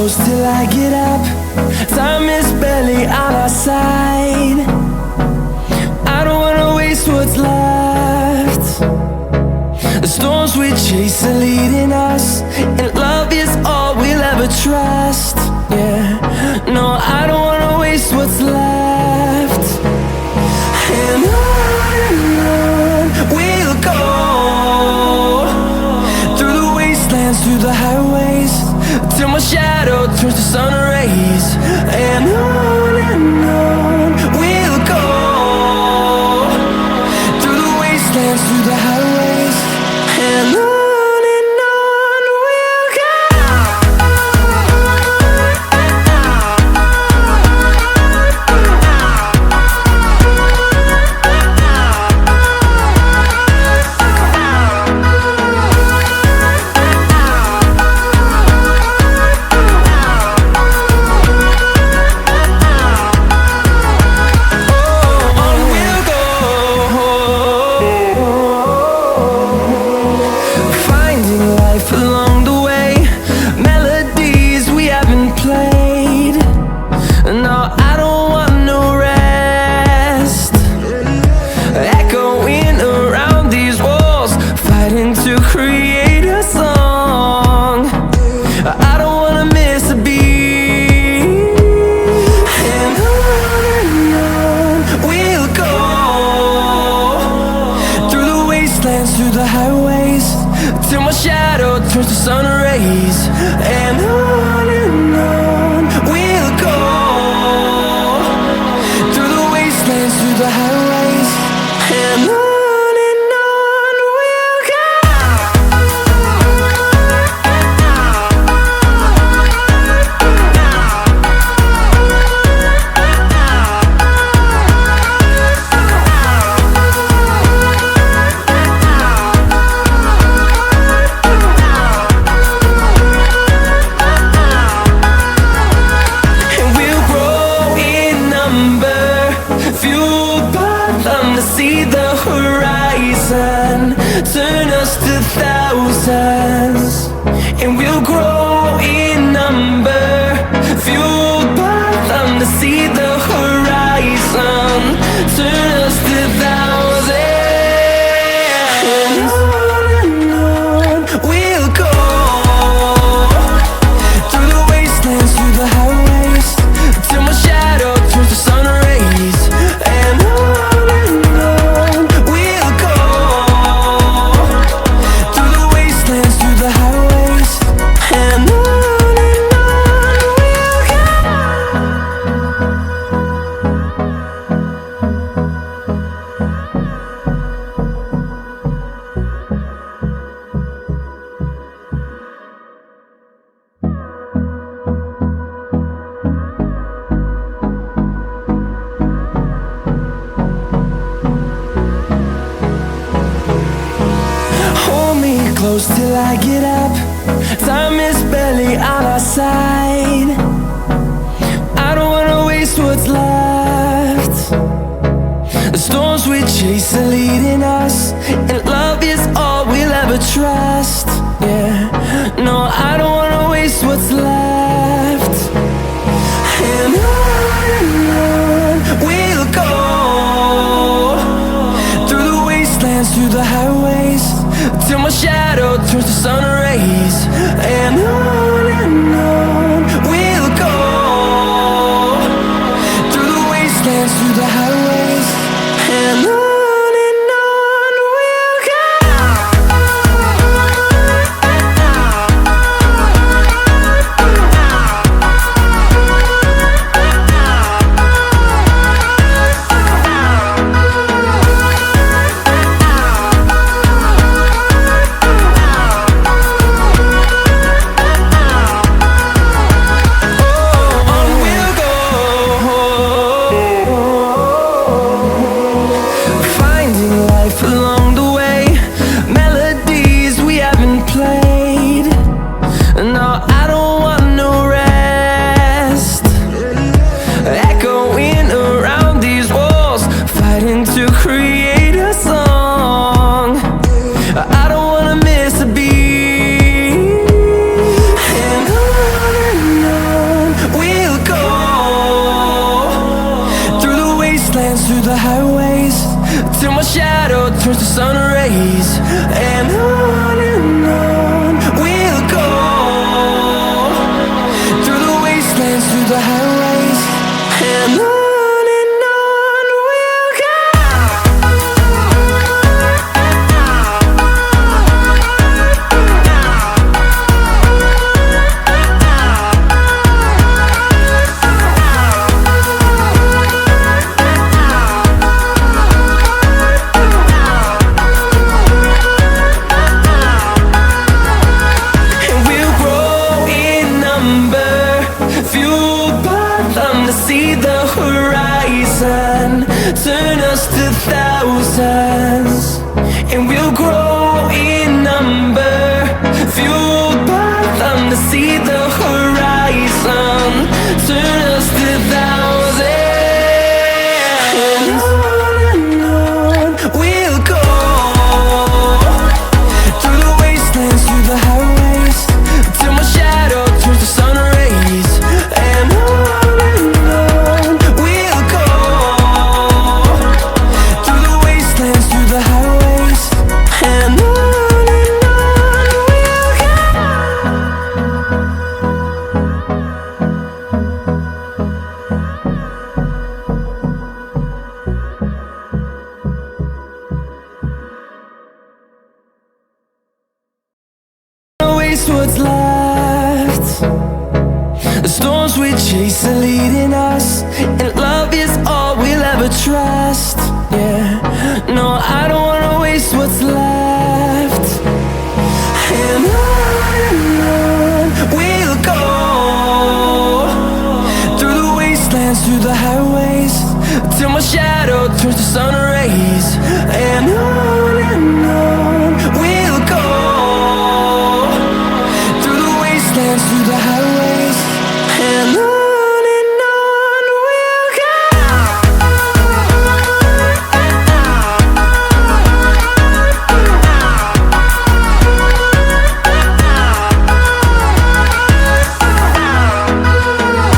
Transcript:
close till I get up. Time is barely on our side. I don't wanna waste what's left. The storms we chase are leading us, and love is all we'll ever trust. Yeah, no, I don't wanna waste what's left. And on we'll go, through the wastelands, through the highways, till my shadow turns to sun rays. And on we'll go, through the wastelands, through the highways, and on. Through the highways, till my shadow turns to sun rays. And on we'll go, through the wastelands, through the highways, and on. See the horizon turn us to thousands, and we'll grow in number, fueled by them to see the horizon turn us to thousands. And on we'll go, through the wastelands, through the highways, till my shadow turns to sun rays. And close till I get up. Time is barely on our side. I don't wanna waste what's left. The storms we chase are leading us, and love is all we'll ever trust. Yeah, no, I don't wanna waste what's left. And on we'll go, through the wastelands, through the highways, till my shadow turns to sun rays. And on we'll go, through the wastelands, through the highways, and on. through the highways, till my shadow turns to sun rays. And on we'll go, through the wastelands, through the highways. And on we'll go. See the horizon turn us to thousands, and we'll grow